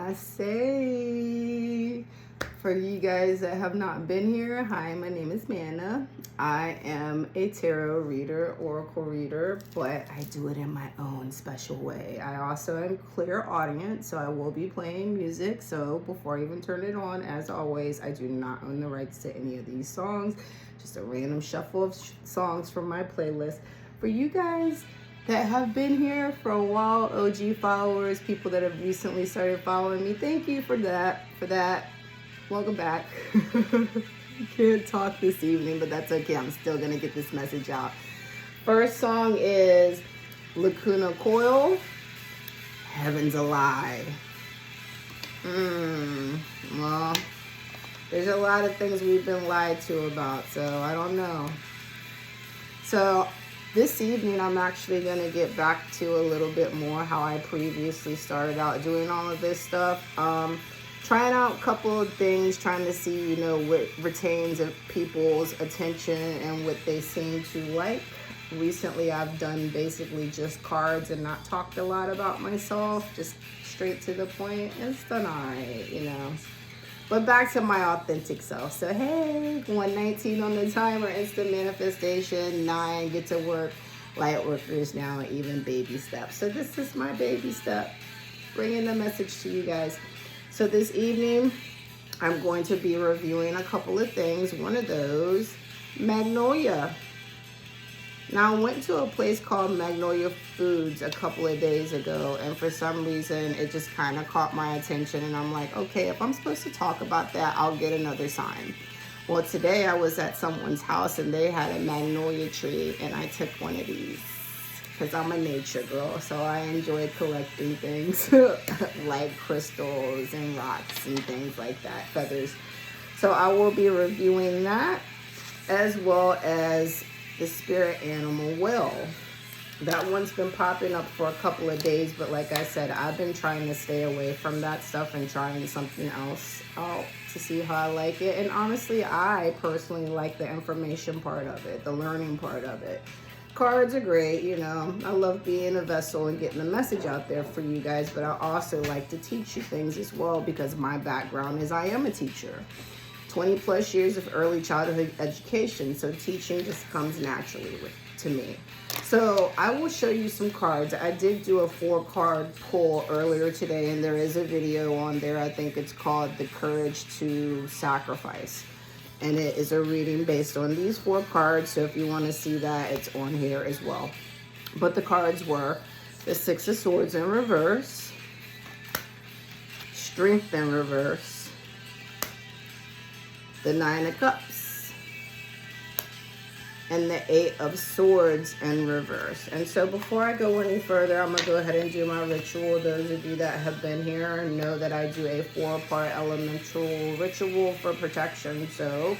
I say, for you guys that have not been here, hi, my name is Manna. I am a tarot reader, oracle reader, but I do it in my own special way. I also am clairaudient, so I will be playing music. So before I even turn it on, as always, I do not own the rights to any of these songs. Just a random shuffle of songs from my playlist. For you guys that have been here for a while, OG followers, people that have recently started following me, thank you for that. Welcome back. Can't talk this evening, but that's okay. I'm still gonna get this message out. First song is Lacuna Coil, Heaven's a Lie. Well, there's a lot of things we've been lied to about, so I don't know. So this evening, I'm actually going to get back to a little bit more how I previously started out doing all of this stuff. Trying out a couple of things, trying to see, what retains people's attention and what they seem to like. Recently, I've done basically just cards and not talked a lot about myself, just straight to the point. It's done all right, But back to my authentic self. So, hey, 119 on the timer, instant manifestation, 9, get to work, light workers now, even baby steps. So this is my baby step, bringing the message to you guys. So this evening, I'm going to be reviewing a couple of things. One of those, Magnolia. Now, I went to a place called Magnolia Foods a couple of days ago, and for some reason, it just kind of caught my attention, and I'm like, okay, if I'm supposed to talk about that, I'll get another sign. Well, today I was at someone's house, and they had a magnolia tree, and I took one of these, because I'm a nature girl, so I enjoy collecting things like crystals and rocks and things like that, feathers. So I will be reviewing that, as well as the spirit animal whale. That one's been popping up for a couple of days, but like I said, I've been trying to stay away from that stuff and trying something else out to see how I like it. And honestly, I personally like the information part of it, the learning part of it. Cards are great, I love being a vessel and getting the message out there for you guys, but I also like to teach you things as well, because my background is I am a teacher. 20 plus years of early childhood education, so teaching just comes naturally to me. So I will show you some cards. I did do a 4-card pull earlier today, and there is a video on there. I think it's called The Courage to Sacrifice. And it is a reading based on these 4 cards, so if you want to see that, it's on here as well. But the cards were the 6 of Swords in reverse, Strength in reverse, the 9 of Cups, and the 8 of Swords in reverse. And so before I go any further, I'm going to go ahead and do my ritual. Those of you that have been here know that I do a 4-part elemental ritual for protection. So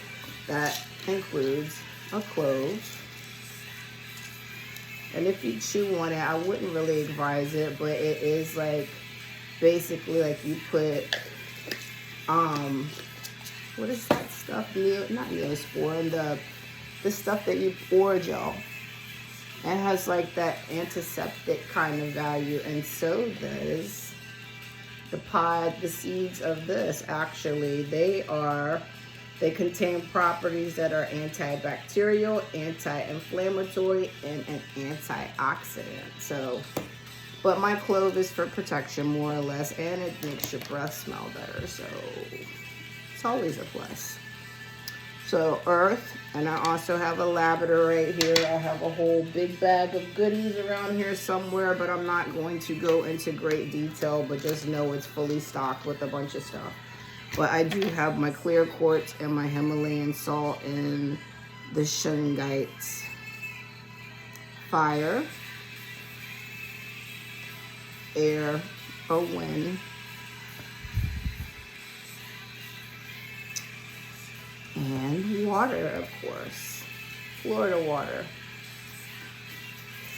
that includes a clove. And if you chew on it, I wouldn't really advise it, but it is like basically like you put what is that stuff? Not Neosporin, the stuff that you forage gel. It has like that antiseptic kind of value, and so does the seeds of this. Actually, they contain properties that are antibacterial, anti-inflammatory, and an antioxidant. So, but my clove is for protection more or less, and it makes your breath smell better. So it's always a plus. So earth, and I also have a lavender right here. I have a whole big bag of goodies around here somewhere, but I'm not going to go into great detail, but just know it's fully stocked with a bunch of stuff. But I do have my clear quartz and my Himalayan salt and the shungite. Fire, air, or wind, and water, of course. Florida water.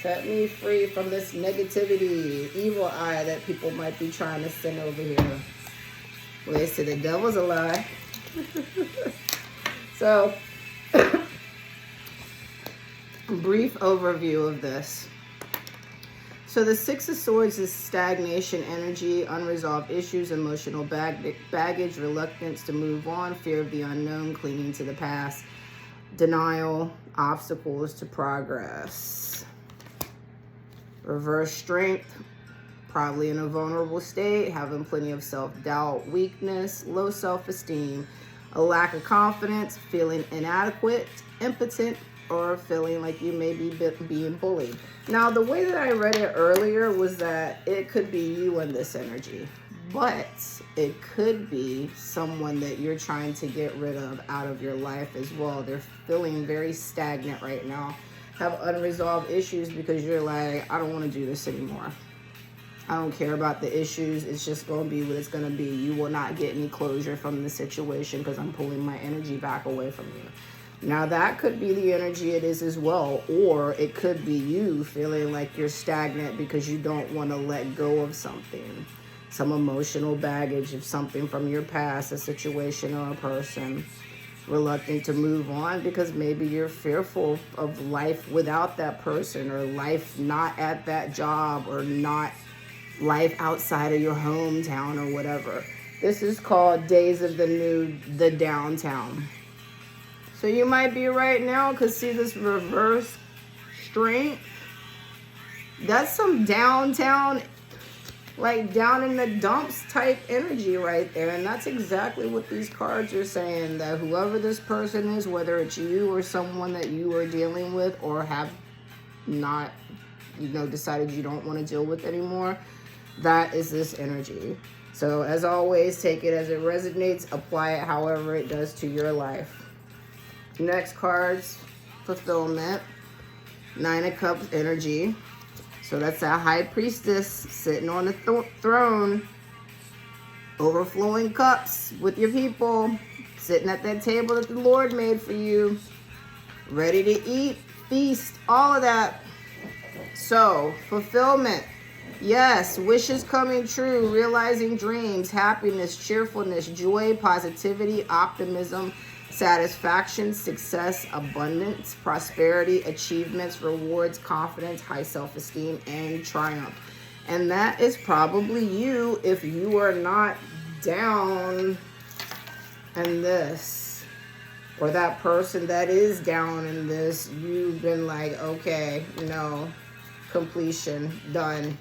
Set me free from this negativity, evil eye that people might be trying to send over here. Well, they say the devil's a lie. So, brief overview of this. So the Six of Swords is stagnation energy, unresolved issues, emotional baggage, reluctance to move on, fear of the unknown, clinging to the past, denial, obstacles to progress. Reverse Strength, probably in a vulnerable state, having plenty of self-doubt, weakness, low self-esteem, a lack of confidence, feeling inadequate, impotent, or feeling like you may be being bullied. Now, the way that I read it earlier was that it could be you in this energy, but it could be someone that you're trying to get rid of out of your life as well. They're feeling very stagnant right now, have unresolved issues because you're like, I don't want to do this anymore. I don't care about the issues. It's just going to be what it's going to be. You will not get any closure from the situation because I'm pulling my energy back away from you. Now, that could be the energy it is as well, or it could be you feeling like you're stagnant because you don't want to let go of something, some emotional baggage of something from your past, a situation or a person, reluctant to move on because maybe you're fearful of life without that person, or life not at that job, or not life outside of your hometown, or whatever. This is called Days of the Downtown. So you might be right now, because see this reverse strength? That's some downtown, like down in the dumps type energy right there. And that's exactly what these cards are saying, that whoever this person is, whether it's you or someone that you are dealing with or have not, decided you don't want to deal with anymore, that is this energy. So as always, take it as it resonates, apply it however it does to your life. Next card's fulfillment. Nine of Cups energy. So that's that high priestess sitting on the throne, overflowing cups with your people, sitting at that table that the Lord made for you, ready to eat, feast, all of that. So, fulfillment. Yes, wishes coming true, realizing dreams, happiness, cheerfulness, joy, positivity, optimism, satisfaction, success, abundance, prosperity, achievements, rewards, confidence, high self-esteem, and triumph. And that is probably you if you are not down in this. Or that person that is down in this, you've been like, okay, no, completion, done.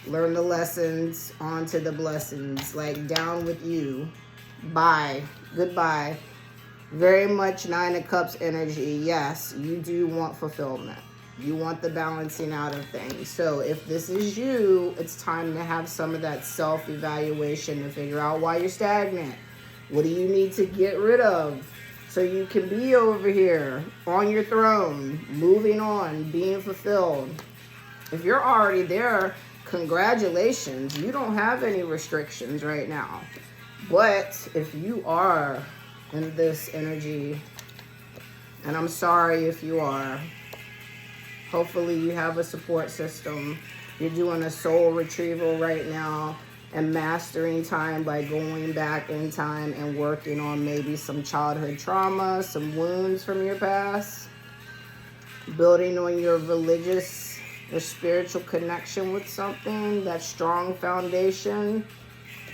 Learn the lessons, on to the blessings. Like, down with you. Bye. Goodbye. Very much Nine of Cups energy. Yes, you do want fulfillment. You want the balancing out of things. So if this is you, it's time to have some of that self-evaluation to figure out why you're stagnant. What do you need to get rid of so you can be over here on your throne, moving on, being fulfilled? If you're already there, congratulations. You don't have any restrictions right now. But if you are in this energy, and I'm sorry if you are, hopefully you have a support system. You're doing a soul retrieval right now and mastering time by going back in time and working on maybe some childhood trauma, some wounds from your past, building on your religious or spiritual connection with something, that strong foundation,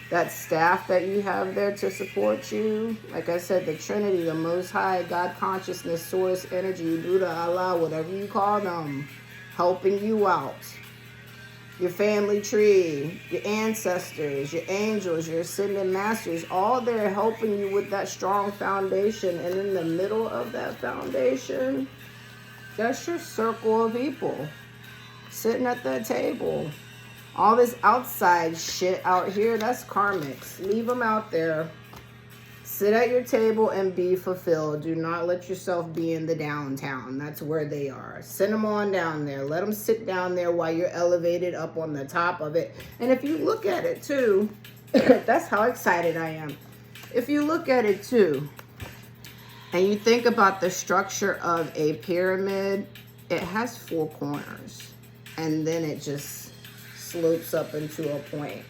that staff that you have there to support you. Like I said, the Trinity, the Most High, God consciousness, source, energy, Buddha, Allah, whatever you call them, helping you out. Your family tree, your ancestors, your angels, your ascended masters, all there helping you with that strong foundation. And in the middle of that foundation, that's your circle of people sitting at that table. All this outside shit out here, that's karmics. Leave them out there. Sit at your table and be fulfilled. Do not let yourself be in the downtown. That's where they are. Send them on down there. Let them sit down there while you're elevated up on the top of it. And if you look at it too, that's how excited I am. If you look at it too, and you think about the structure of a pyramid, it has 4 corners. And then it just slopes up into a point.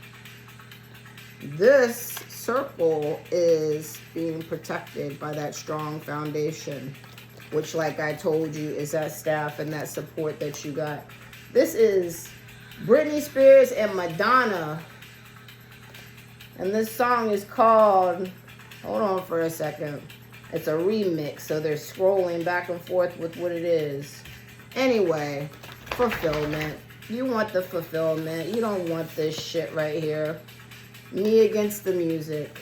This circle is being protected by that strong foundation, which, like I told you, is that staff and that support that you got. This is Britney Spears and Madonna. And this song is called, hold on for a second. It's a remix, so they're scrolling back and forth with what it is. Anyway, fulfillment. You want the fulfillment. You don't want this shit right here. Me against the music.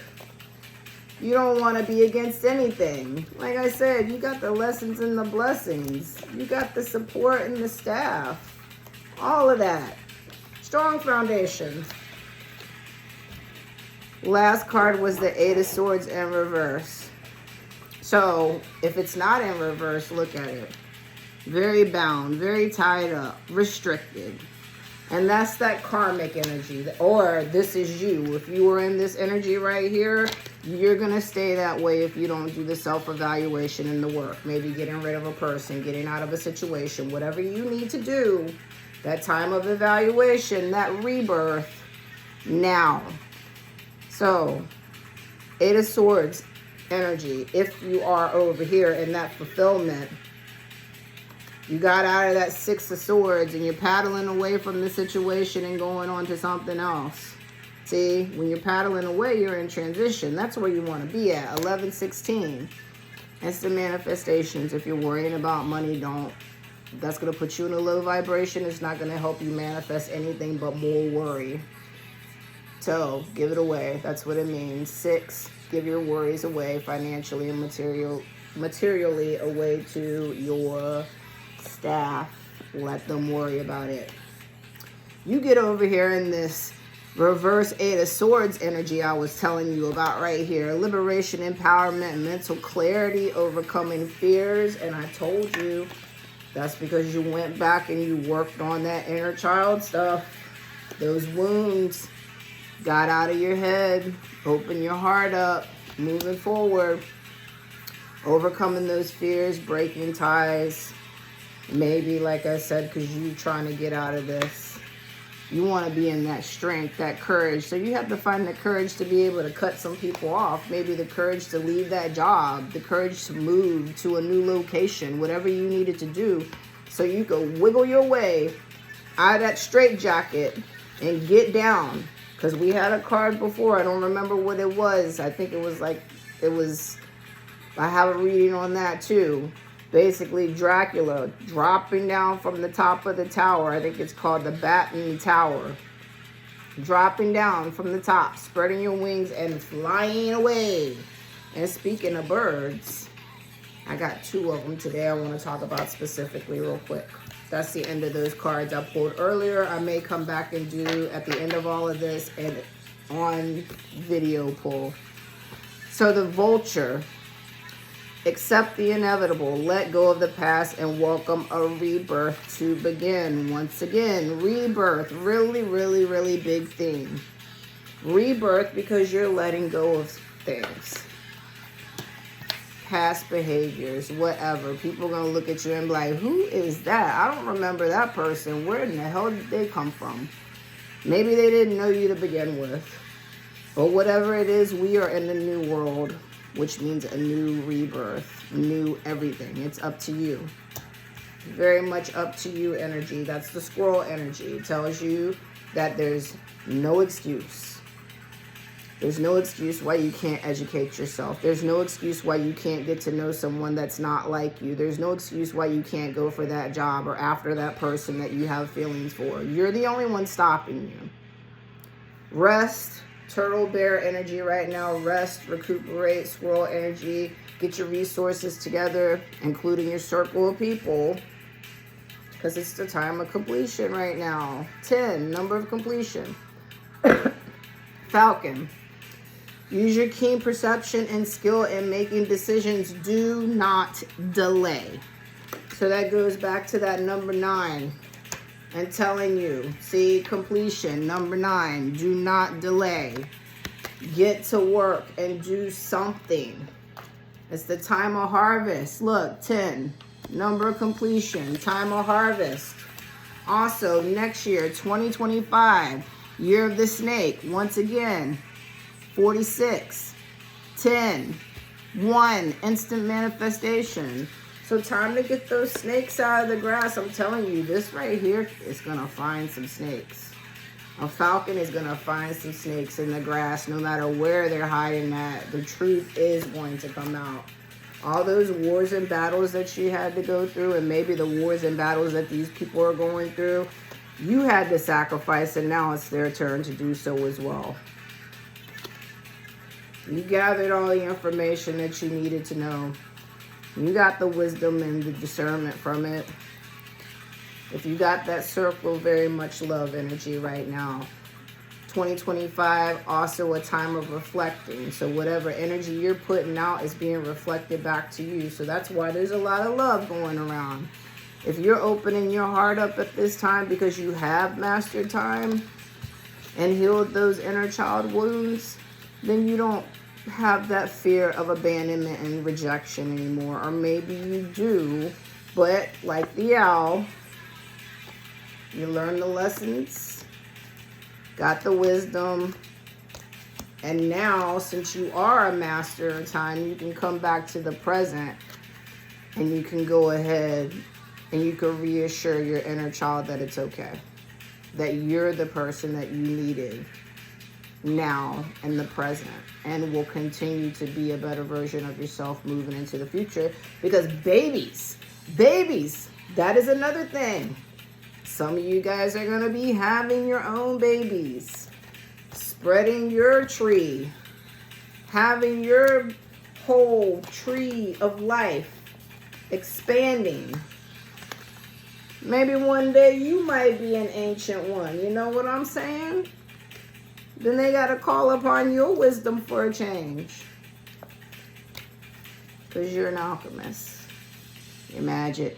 You don't want to be against anything. Like I said, you got the lessons and the blessings. You got the support and the staff. All of that. Strong foundation. Last card was the Eight of Swords in reverse. So, if it's not in reverse, look at it. Very bound, very tied up, restricted. And that's that karmic energy. Or this is you. If you were in this energy right here, you're going to stay that way if you don't do the self-evaluation and the work. Maybe getting rid of a person, getting out of a situation, whatever you need to do. That time of evaluation, that rebirth, now. So, Eight of Swords energy. If you are over here in that fulfillment, you got out of that Six of Swords and you're paddling away from the situation and going on to something else. See, when you're paddling away, you're in transition. That's where you want to be at. 11-16. Instant manifestations. If you're worrying about money, don't. That's going to put you in a low vibration. It's not going to help you manifest anything but more worry. So, give it away. That's what it means. 6, give your worries away financially and materially away to your staff. Let them worry about it. You get over here in this reverse Eight of Swords energy I was telling you about right here. Liberation, empowerment, mental clarity, overcoming fears. And I told you that's because you went back and you worked on that inner child stuff. Those wounds. Got out of your head. Open your heart up. Moving forward. Overcoming those fears. Breaking ties. Maybe, like I said, because you're trying to get out of this. You want to be in that strength, that courage. So you have to find the courage to be able to cut some people off. Maybe the courage to leave that job. The courage to move to a new location. Whatever you needed to do. So you can wiggle your way out of that straitjacket and get down. Because we had a card before. I don't remember what it was. I think it was like, I have a reading on that too. Basically, Dracula dropping down from the top of the tower. I think it's called the Batten Tower. Dropping down from the top, spreading your wings and flying away. And speaking of birds, I got 2 of them today I want to talk about specifically real quick. That's the end of those cards I pulled earlier. I may come back and do at the end of all of this and on video pull. So the Vulture. Accept the inevitable. Let go of the past and welcome a rebirth to begin. Once again, rebirth. Really, really, really big theme. Rebirth because you're letting go of things. Past behaviors, whatever. People are going to look at you and be like, who is that? I don't remember that person. Where in the hell did they come from? Maybe they didn't know you to begin with. But whatever it is, we are in the new world, which means a new rebirth, new everything. It's up to you. Very much up to you energy. That's the squirrel energy. It tells you that there's no excuse. There's no excuse why you can't educate yourself. There's no excuse why you can't get to know someone that's not like you. There's no excuse why you can't go for that job or after that person that you have feelings for. You're the only one stopping you. Rest. Turtle bear energy right now. Rest, recuperate, squirrel energy. Get your resources together, including your circle of people. Because it's the time of completion right now. 10, number of completion. Falcon. Use your keen perception and skill in making decisions. Do not delay. So that goes back to that number 9. And telling you, see, completion, number 9, do not delay. Get to work and do something. It's the time of harvest. Look, 10, number of completion, time of harvest. Also, next year, 2025, year of the snake, once again, 46, 10, 1, instant manifestation. So time to get those snakes out of the grass. I'm telling you, this right here is going to find some snakes. A falcon is going to find some snakes in the grass no matter where they're hiding at. The truth is going to come out. All those wars and battles that you had to go through, and maybe the wars and battles that these people are going through, you had to sacrifice, and now it's their turn to do so as well. You gathered all the information that you needed to know. You got the wisdom and the discernment from it. If you got that circle, very much love energy right now. 2025, also a time of reflecting. So whatever energy you're putting out is being reflected back to you. So that's why there's a lot of love going around. If you're opening your heart up at this time because you have mastered time and healed those inner child wounds, then you don't have that fear of abandonment and rejection anymore. Or maybe you do, but like the owl, you learn the lessons, got the wisdom, and now since you are a master of time, you can come back to the present and you can go ahead and you can reassure your inner child that it's okay, that you're the person that you needed now in the present, and will continue to be a better version of yourself moving into the future. Because babies, that is another thing. Some of you guys are going to be having your own babies, spreading your tree, having your whole tree of life expanding. Maybe one day you might be an ancient one. You know what I'm saying? Then they got to call upon your wisdom for a change. Because you're an alchemist. You're magic.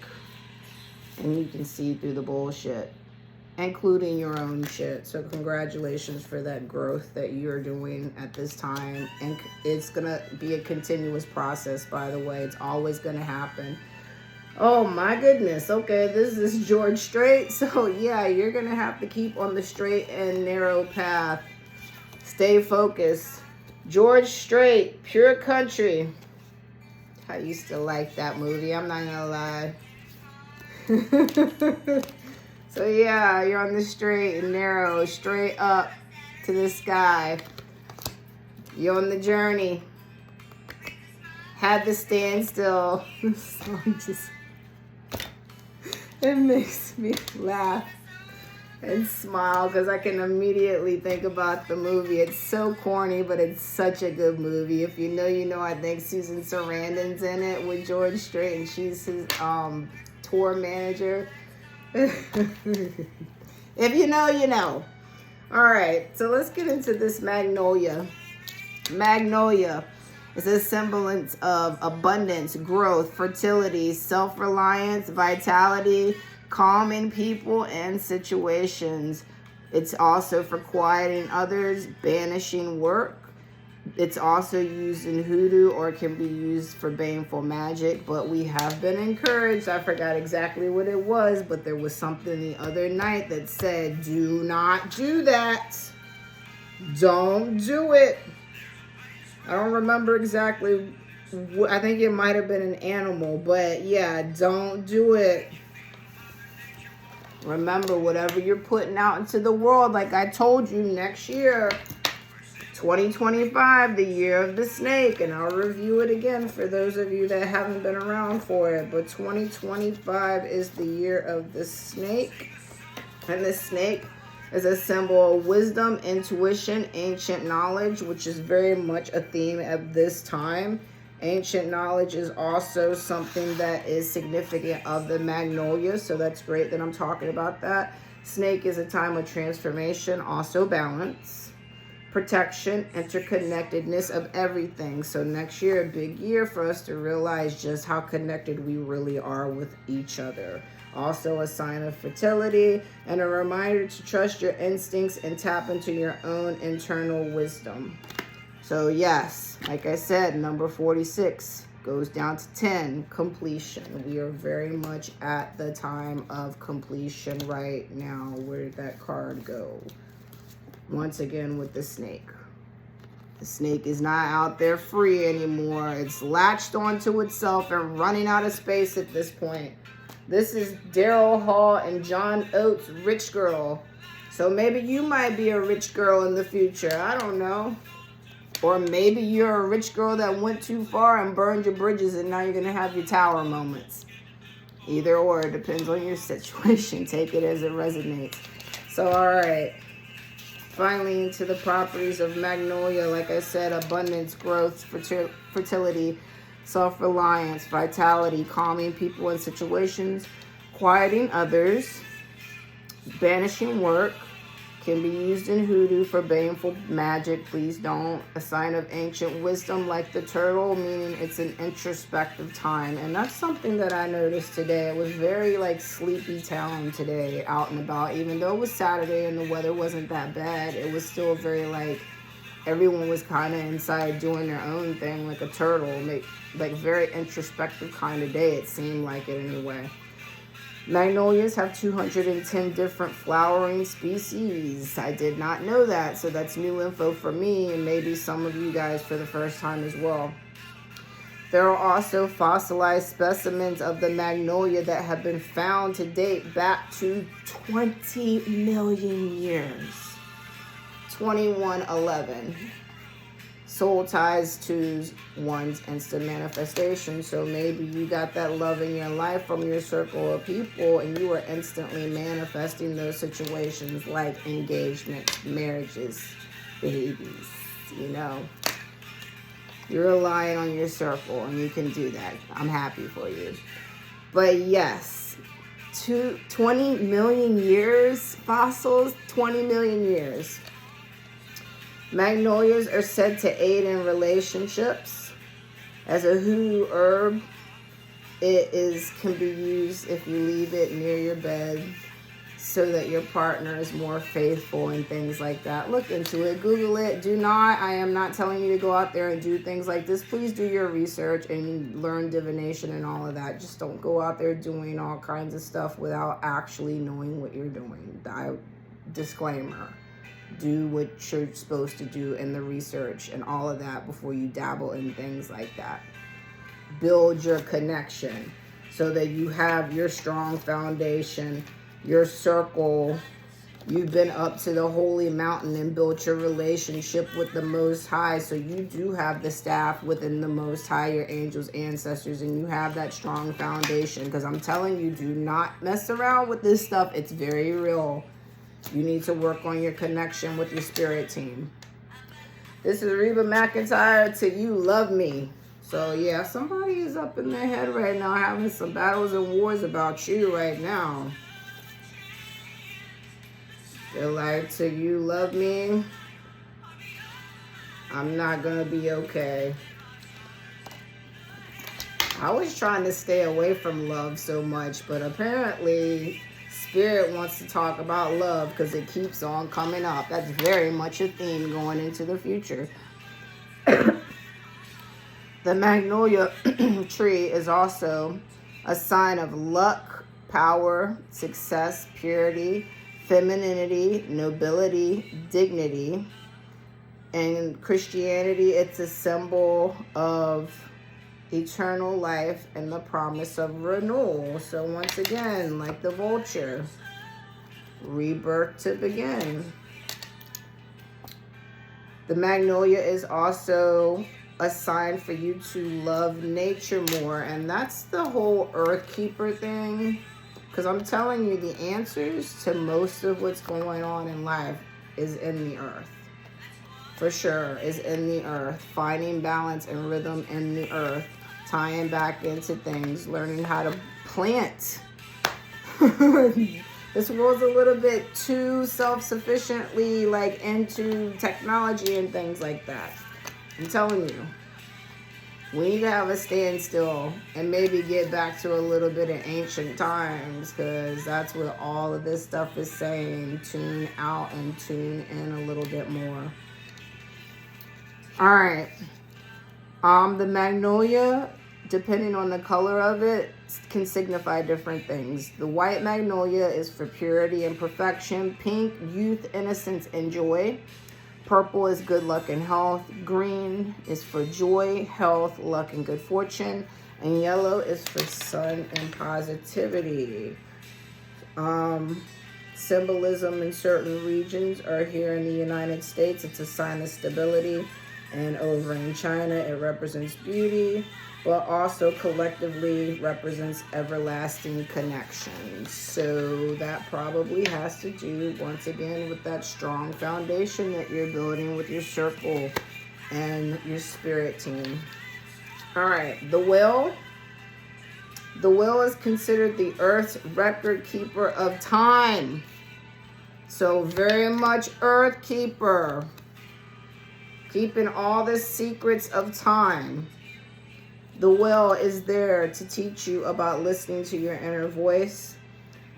And you can see through the bullshit, including your own shit. So congratulations for that growth that you're doing at this time. And it's going to be a continuous process, by the way. It's always going to happen. Oh my goodness. Okay, this is George Strait. So yeah, you're going to have to keep on the straight and narrow path. Stay focused. George Strait, Pure Country. I used to like that movie. I'm not going to lie. So yeah, you're on the straight and narrow, straight up to the sky. You're on the journey. Had to stand still. This song just, it makes me laugh and smile because I can immediately think about the movie. It's so corny, but it's such a good movie. If you know, you know. I think Susan Sarandon's in it with George Strait, and she's his tour manager. If you know, you know. All right, so let's get into this Magnolia. Magnolia is a semblance of abundance, growth, fertility, self-reliance, vitality, calm in people and situations. It's also for quieting others, banishing work. It's also used in hoodoo or can be used for baneful magic, but we have been encouraged. I forgot exactly what it was, but there was something the other night that said, do not do that. Don't do it. I don't remember exactly. I think it might have been an animal, but yeah, don't do it. Remember, whatever you're putting out into the world, like I told you, next year, 2025, the year of the snake, and I'll review it again for those of you that haven't been around for it, but 2025 is the year of the snake, and the snake is a symbol of wisdom, intuition, ancient knowledge, which is very much a theme at this time. Ancient knowledge is also something that is significant of the Magnolia, so that's great that I'm talking about that. Snake is a time of transformation, also balance, protection, interconnectedness of everything. So next year, a big year for us to realize just how connected we really are with each other. Also a sign of fertility and a reminder to trust your instincts and tap into your own internal wisdom. So yes, like I said, number 46 goes down to 10, completion. We are very much at the time of completion right now. Where did that card go? Once again with the snake. The snake is not out there free anymore. It's latched onto itself and running out of space at this point. This is Daryl Hall and John Oates' Rich Girl. So maybe you might be a rich girl in the future. I don't know. Or maybe you're a rich girl that went too far and burned your bridges and now you're going to have your tower moments. Either or. It depends on your situation. Take it as it resonates. So, all right. Finally, into the properties of Magnolia. Like I said, abundance, growth, fertility, self-reliance, vitality, calming people and situations, quieting others, banishing work, can be used in hoodoo for baneful magic. Please don't. A sign of ancient wisdom like the turtle, meaning it's an introspective time. And that's something that I noticed today. It was very like sleepy town today, out and about. Even though it was Saturday and the weather wasn't that bad, it was still very like everyone was kind of inside doing their own thing like a turtle. Like very introspective kind of day, it seemed like it anyway. Magnolias have 210 different flowering species. I did not know that, so that's new info for me and maybe some of you guys for the first time as well. There are also fossilized specimens of the magnolia that have been found to date back to 20 million years. 2111. Soul ties to one's instant manifestation. So maybe you got that love in your life from your circle of people and you are instantly manifesting those situations like engagements, marriages, babies, you know. You're relying on your circle and you can do that. I'm happy for you. But yes, 20 million years, fossils, 20 million years. Magnolias are said to aid in relationships. As a hoodoo herb, it can be used if you leave it near your bed so that your partner is more faithful and things like that. Look into it. Google it. I am not telling you to go out there and do things like this. Please do your research and learn divination and all of that. Just don't go out there doing all kinds of stuff without actually knowing what you're doing. Disclaimer. Do what you're supposed to do in the research and all of that before you dabble in things like that. Build your connection so that you have your strong foundation, your circle. You've been up to the holy mountain and built your relationship with the Most High. So you do have the staff within the Most High, your angels, ancestors, and you have that strong foundation. Because I'm telling you, do not mess around with this stuff. It's very real. You need to work on your connection with your spirit team. This is Reba McIntyre to You Love Me. So yeah, somebody is up in their head right now having some battles and wars about you right now. They're like, to you love me, I'm not going to be okay. I was trying to stay away from love so much, but apparently Spirit wants to talk about love because it keeps on coming up. That's very much a theme going into the future. The magnolia tree is also a sign of luck, power, success, purity, femininity, nobility, dignity. In Christianity, it's a symbol of eternal life and the promise of renewal. So once again, like the vulture, rebirth to begin. The magnolia is also a sign for you to love nature more, and that's the whole earth keeper thing, because I'm telling you, the answers to most of what's going on in life is in the earth. For sure, is in the earth. Finding balance and rhythm in the earth. Tying back into things, learning how to plant. This world's a little bit too self-sufficiently like into technology and things like that. I'm telling you, we need to have a standstill and maybe get back to a little bit of ancient times, because that's what all of this stuff is saying. Tune out and tune in a little bit more. All right. The magnolia, depending on the color of it, can signify different things. The white magnolia is for purity and perfection. Pink, youth, innocence, and joy. Purple is good luck and health. Green is for joy, health, luck, and good fortune. And yellow is for sun and positivity. Symbolism in certain regions are here in the United States. It's a sign of stability. And over in China, it represents beauty, but also collectively represents everlasting connections. So that probably has to do, once again, with that strong foundation that you're building with your circle and your spirit team. All right, the whale. The whale is considered the Earth's record keeper of time. So very much Earth keeper. Keeping all the secrets of time. The whale is there to teach you about listening to your inner voice.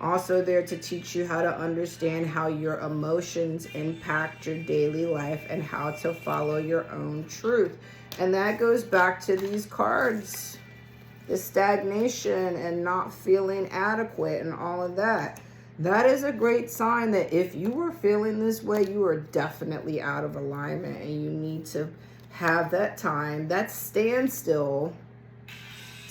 Also there to teach you how to understand how your emotions impact your daily life and how to follow your own truth. And that goes back to these cards. The stagnation and not feeling adequate and all of that. That is a great sign that if you were feeling this way, you are definitely out of alignment and you need to have that time, that standstill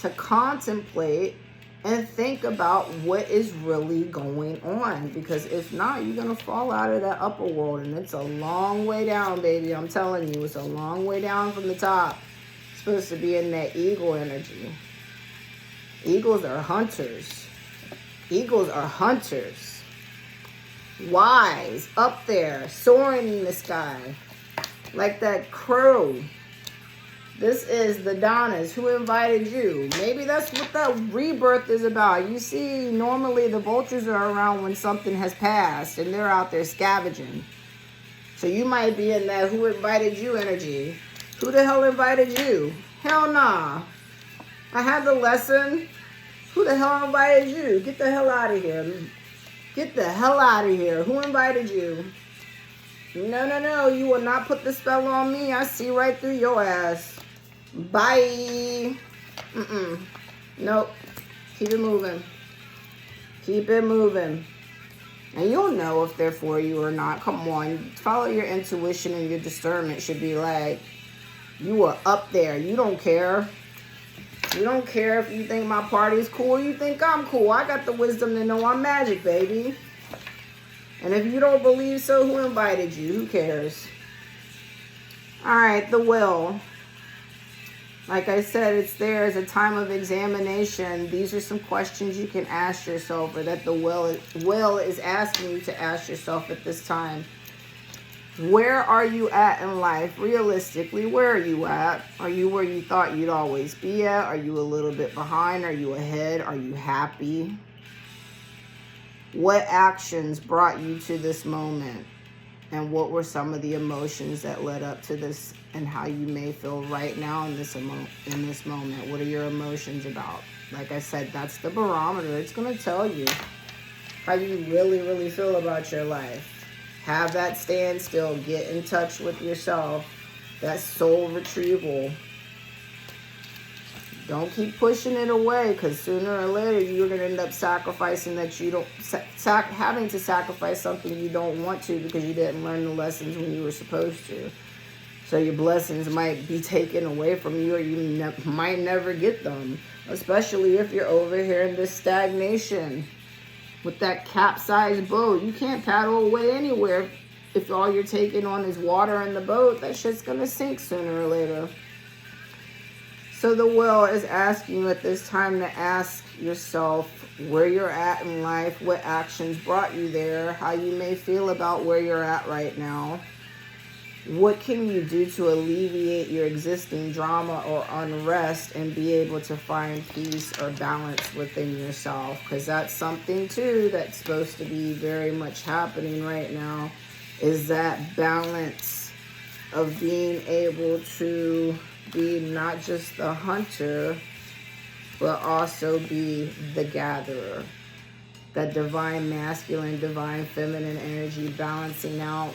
to contemplate and think about what is really going on. Because if not, you're going to fall out of that upper world and it's a long way down, baby. I'm telling you, it's a long way down from the top. It's supposed to be in that eagle energy. Eagles are hunters. Eagles are hunters. Wise, up there, soaring in the sky. Like that crow. This is the Donnas. Who invited you? Maybe that's what that rebirth is about. You see, normally the vultures are around when something has passed and they're out there scavenging. So you might be in that who invited you energy. Who the hell invited you? Hell nah. I had the lesson. Who the hell invited you? Get the hell out of here. Get the hell out of here. Who invited you? No. You will not put the spell on me. I see right through your ass. Bye. Nope. Keep it moving. Keep it moving. And you'll know if they're for you or not. Come on. Follow your intuition, and your discernment should be like, you are up there. You don't care. You don't care if you think my party's cool. You think I'm cool. I got the wisdom to know I'm magic, baby. And if you don't believe so, who invited you? Who cares? All right, the will. Like I said, it's there as a time of examination. These are some questions you can ask yourself, or that the will is asking you to ask yourself at this time. Where are you at in life? Realistically, where are you at? Are you where you thought you'd always be at? Are you a little bit behind? Are you ahead? Are you happy? What actions brought you to this moment? And what were some of the emotions that led up to this, and how you may feel right now in this moment? What are your emotions about? Like I said, that's the barometer. It's going to tell you how you really, really feel about your life. Have that standstill. Get in touch with yourself. That soul retrieval. Don't keep pushing it away, because sooner or later you're going to end up sacrificing that you don't, having to sacrifice something you don't want to because you didn't learn the lessons when you were supposed to. So your blessings might be taken away from you, or you might never get them, especially if you're over here in this stagnation. With that capsized boat, you can't paddle away anywhere if all you're taking on is water in the boat. That shit's gonna sink sooner or later. So the will is asking you at this time to ask yourself where you're at in life, what actions brought you there, how you may feel about where you're at right now. What can you do to alleviate your existing drama or unrest and be able to find peace or balance within yourself? Because that's something too that's supposed to be very much happening right now, is that balance of being able to be not just the hunter, but also be the gatherer. That divine masculine, divine feminine energy balancing out,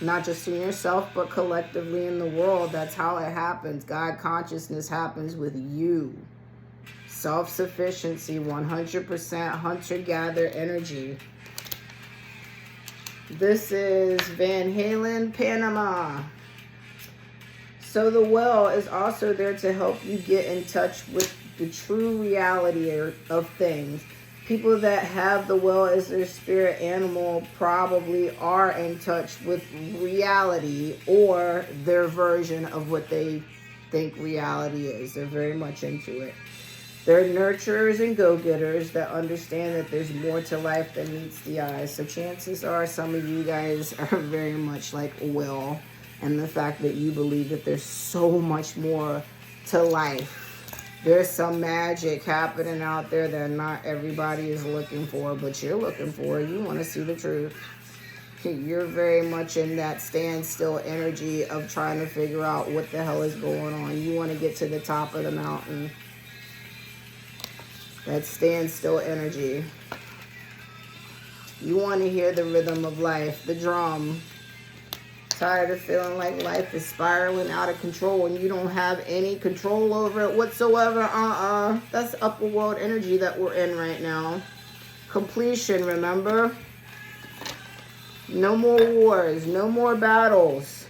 not just in yourself, but collectively in the world. That's how it happens. God consciousness happens with you. Self-sufficiency, 100% hunter-gatherer energy. This is Van Halen, Panama. So the well is also there to help you get in touch with the true reality of things. People that have the well as their spirit animal probably are in touch with reality, or their version of what they think reality is. They're very much into it. They're nurturers and go-getters that understand that there's more to life than meets the eye. So chances are some of you guys are very much like Will, and the fact that you believe that there's so much more to life. There's some magic happening out there that not everybody is looking for, but you're looking for. You want to see the truth. You're very much in that standstill energy of trying to figure out what the hell is going on. You want to get to the top of the mountain. That standstill energy. You want to hear the rhythm of life, the drum. Tired of feeling like life is spiraling out of control and you don't have any control over it whatsoever. That's upper world energy that we're in right now. Completion, remember? No more wars, no more battles.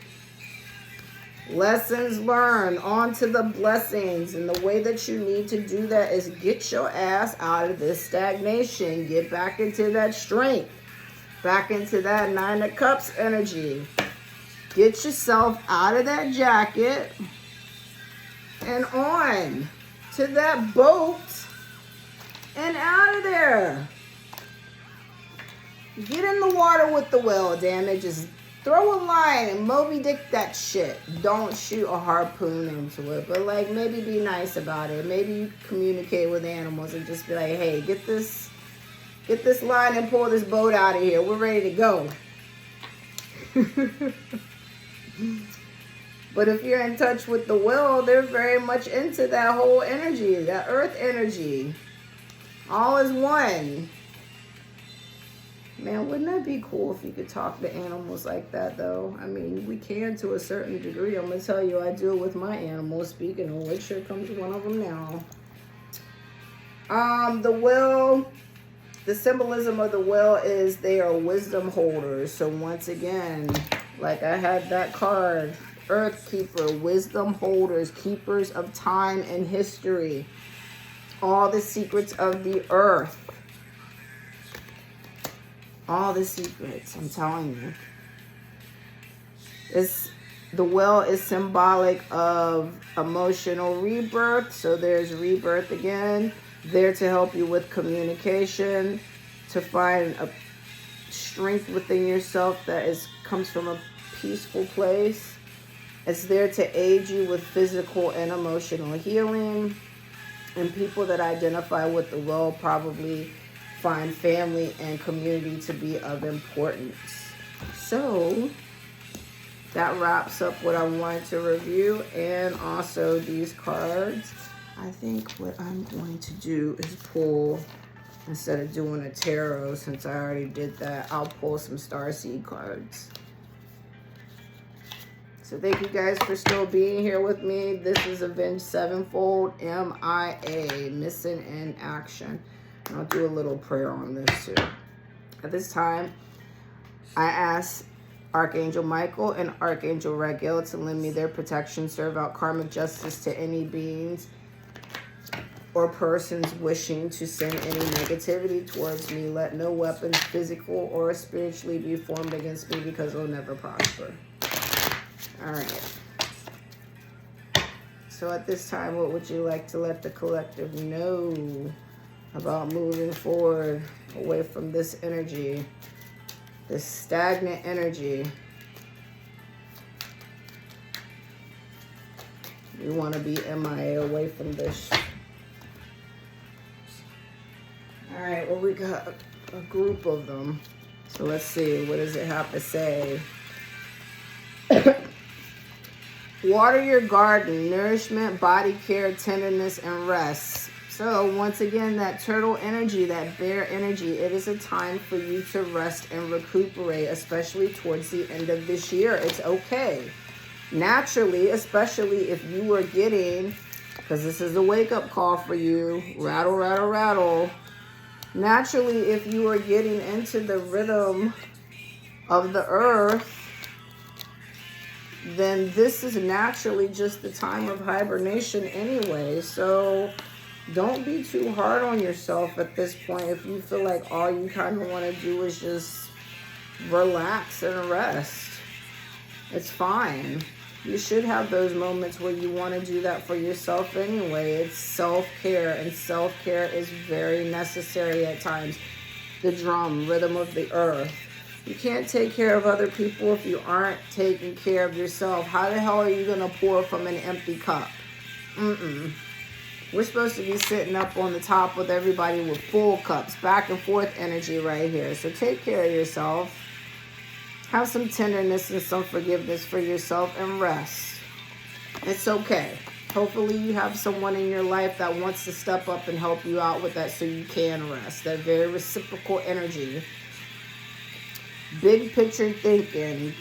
Lessons learned, on to the blessings. And the way that you need to do that is get your ass out of this stagnation. Get back into that strength. Back into that Nine of Cups energy. Get yourself out of that jacket and on to that boat and out of there. Get in the water with the whale, damn it. Just throw a line and Moby Dick that shit. Don't shoot a harpoon into it, but like maybe be nice about it. Maybe you communicate with animals and just be like, hey, get this line and pull this boat out of here. We're ready to go. But if you're in touch with the will, they're very much into that whole energy, that earth energy. All is one. Man, wouldn't that be cool if you could talk to animals like that, though? I mean, we can to a certain degree. I'm going to tell you, I do it with my animals. Speaking of which, here comes one of them now. The will, the symbolism of the will is they are wisdom holders. So once again, like I had that card, Earth Keeper, wisdom holders, keepers of time and history. All the secrets of the earth. All the secrets, I'm telling you. The well is symbolic of emotional rebirth. So there's rebirth again. There to help you with communication, to find a strength within yourself that comes from a peaceful place. It's there to aid you with physical and emotional healing. And people that identify with the well probably find family and community to be of importance. So that wraps up what I wanted to review, and also these cards. I think what I'm going to do is pull, instead of doing a tarot, since I already did that, I'll pull some starseed cards. So thank you guys for still being here with me. This is Avenged Sevenfold, MIA, Missing in Action. And I'll do a little prayer on this too. At this time, I ask Archangel Michael and Archangel Raguel to lend me their protection, serve out karmic justice to any beings or persons wishing to send any negativity towards me. Let no weapons, physical or spiritually, be formed against me, because they'll never prosper. All right. So at this time, what would you like to let the collective know about moving forward away from this energy, this stagnant energy? You want to be MIA away from this. All right, well, we got a group of them. So let's see, what does it have to say? Water your garden, nourishment, body care, tenderness, and rest. So once again, that turtle energy, that bear energy, it is a time for you to rest and recuperate, especially towards the end of this year. It's okay. Naturally, especially if you were getting, because this is a wake-up call for you, rattle, rattle, rattle. Naturally, if you are getting into the rhythm of the earth, then this is naturally just the time of hibernation anyway. So don't be too hard on yourself at this point if you feel like all you kind of want to do is just relax and rest. It's fine. You should have those moments where you want to do that for yourself anyway. It's self-care, and self-care is very necessary at times. The drum, rhythm of the earth. You can't take care of other people if you aren't taking care of yourself. How the hell are you going to pour from an empty cup? We're supposed to be sitting up on the top with everybody with full cups. Back and forth energy right here. So take care of yourself. Have some tenderness and some forgiveness for yourself and rest. It's okay. Hopefully you have someone in your life that wants to step up and help you out with that so you can rest. That very reciprocal energy. Big picture thinking.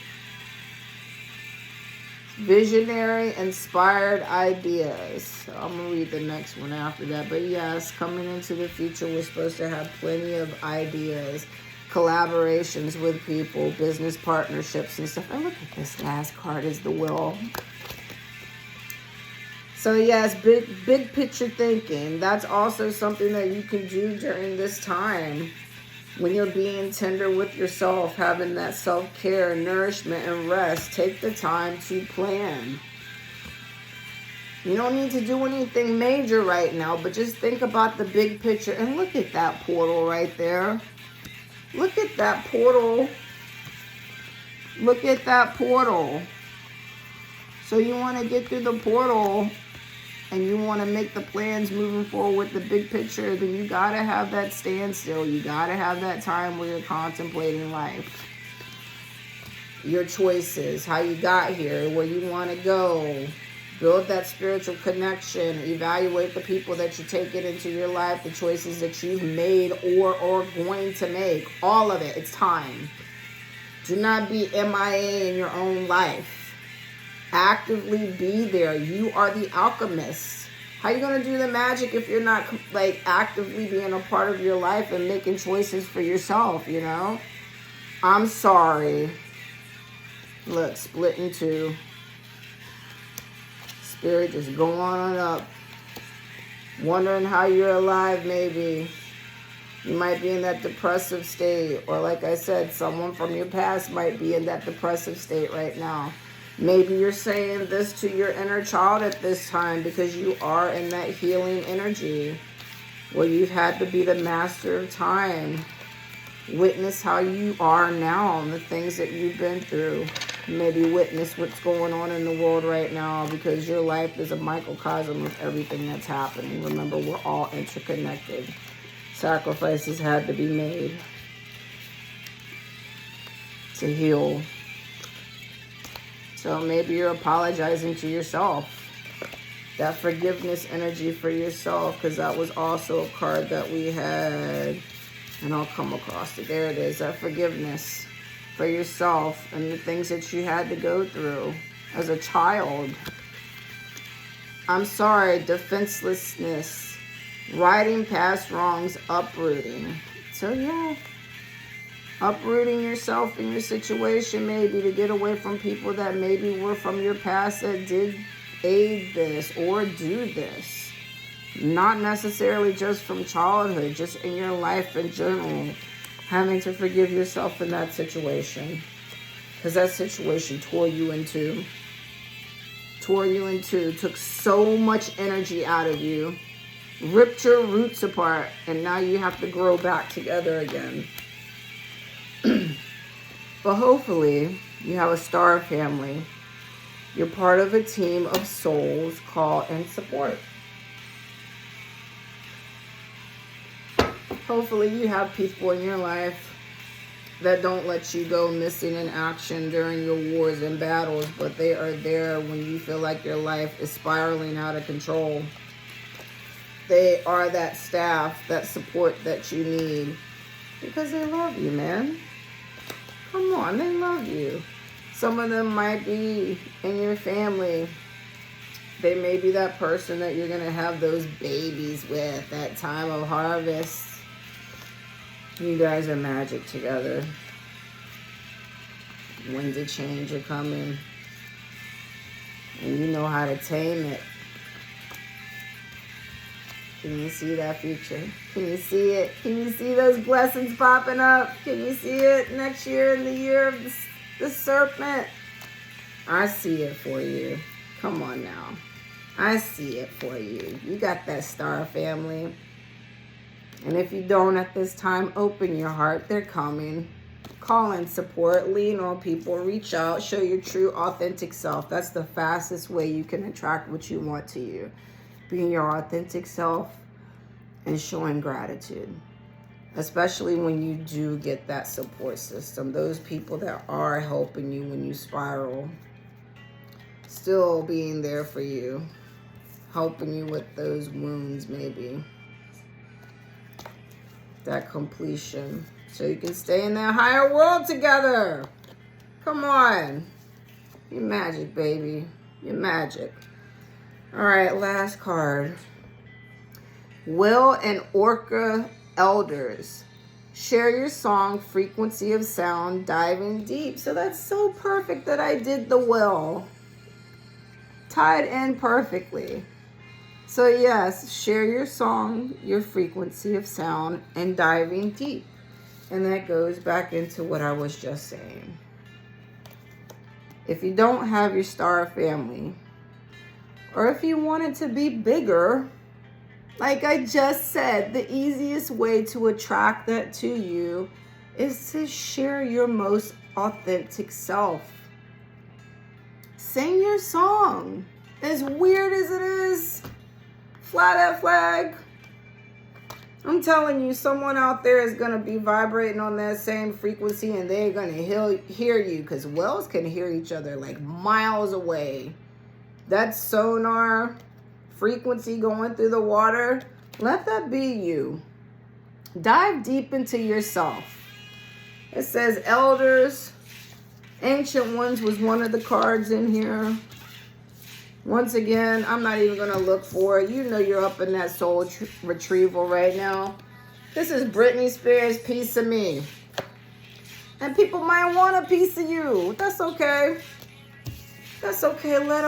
Visionary, inspired ideas. So I'm going to read the next one after that. But yes, coming into the future, we're supposed to have plenty of ideas. Collaborations with people, business partnerships and stuff. And look at this last card is the Will. So yes, big picture thinking. That's also something that you can do during this time when you're being tender with yourself, having that self-care, nourishment, and rest. Take the time to plan. You don't need to do anything major right now, but just think about the big picture. And look at that portal right there. Look at that portal. Look at that portal. So you want to get through the portal and you want to make the plans moving forward with the big picture, then you got to have that standstill. You got to have that time where you're contemplating life. Your choices, how you got here, where you want to go. Build that spiritual connection. Evaluate the people that you're taking into your life, the choices that you've made or are going to make. All of it. It's time. Do not be MIA in your own life. Actively be there. You are the alchemist. How you going to do the magic if you're not like actively being a part of your life and making choices for yourself, you know? I'm sorry. Look, split in two. Spirit just going on up. Wondering how you're alive, maybe. You might be in that depressive state. Or like I said, someone from your past might be in that depressive state right now. Maybe you're saying this to your inner child at this time because you are in that healing energy where you've had to be the master of time. Witness how you are now and the things that you've been through. Maybe witness what's going on in the world right now because your life is a microcosm of everything that's happening. Remember, we're all interconnected. Sacrifices had to be made to heal. So maybe you're apologizing to yourself. That forgiveness energy for yourself, because that was also a card that we had. And I'll come across it. There it is. That forgiveness for yourself and the things that you had to go through as a child. I'm sorry. Defenselessness. Riding past wrongs. Uprooting. So yeah. Uprooting yourself in your situation maybe to get away from people that maybe were from your past that did aid this or do this. Not necessarily just from childhood, just in your life in general. Having to forgive yourself in that situation. Because that situation tore you in two. Took so much energy out of you. Ripped your roots apart. And now you have to grow back together again. But hopefully, you have a star family. You're part of a team of souls called and support. Hopefully, you have people in your life that don't let you go missing in action during your wars and battles, but they are there when you feel like your life is spiraling out of control. They are that staff, that support that you need because they love you, man. Come on, they love you. Some of them might be in your family. They may be that person that you're going to have those babies with, that time of harvest. You guys are magic together. Winds of change are coming. And you know how to tame it. Can you see that future? Can you see it? Can you see those blessings popping up? Can you see it next year in the year of the serpent? I see it for you. Come on now. I see it for you. You got that star family. And if you don't at this time, open your heart. They're coming. Call in support. Lean on people. Reach out. Show your true, authentic self. That's the fastest way you can attract what you want to you. Being your authentic self and showing gratitude. Especially when you do get that support system. Those people that are helping you when you spiral. Still being there for you. Helping you with those wounds maybe. That completion. So you can stay in that higher world together. Come on. You're magic, baby. You're magic. All right, last card. Will and Orca Elders. Share your song, frequency of sound, diving deep. So that's so perfect that I did the will. Tied in perfectly. So yes, share your song, your frequency of sound, and diving deep. And that goes back into what I was just saying. If you don't have your star family, or if you want it to be bigger, like I just said, the easiest way to attract that to you is to share your most authentic self. Sing your song. As weird as it is, fly that flag. I'm telling you, someone out there is going to be vibrating on that same frequency and they're going to hear you, because whales can hear each other like miles away. That sonar frequency going through the water, let that be you. Dive deep into yourself. It says elders. Ancient Ones was one of the cards in here. Once again, I'm not even going to look for it. You know you're up in that soul retrieval right now. This is Britney Spears' Piece of Me. And people might want a piece of you. That's okay. That's okay. Let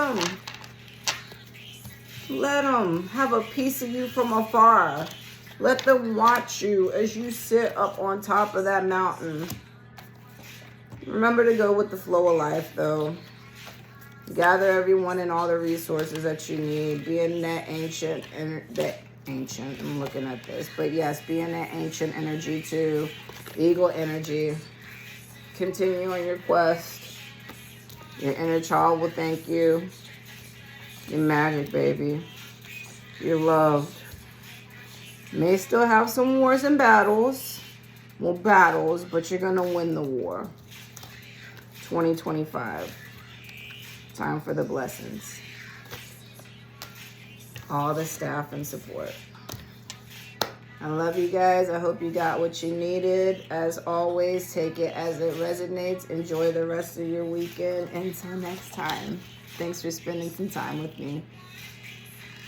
them have a piece of you from afar. Let them watch you as you sit up on top of that mountain. Remember to go with the flow of life, though. Gather everyone and all the resources that you need. Be in that ancient, I'm looking at this. But yes, be in that ancient energy too. Eagle energy. Continue on your quest. Your inner child will thank you. You're magic, baby. You're loved. May still have some wars and battles. Well, battles, but you're going to win the war. 2025. Time for the blessings. All the staff and support. I love you guys. I hope you got what you needed. As always, take it as it resonates. Enjoy the rest of your weekend. Until next time. Thanks for spending some time with me.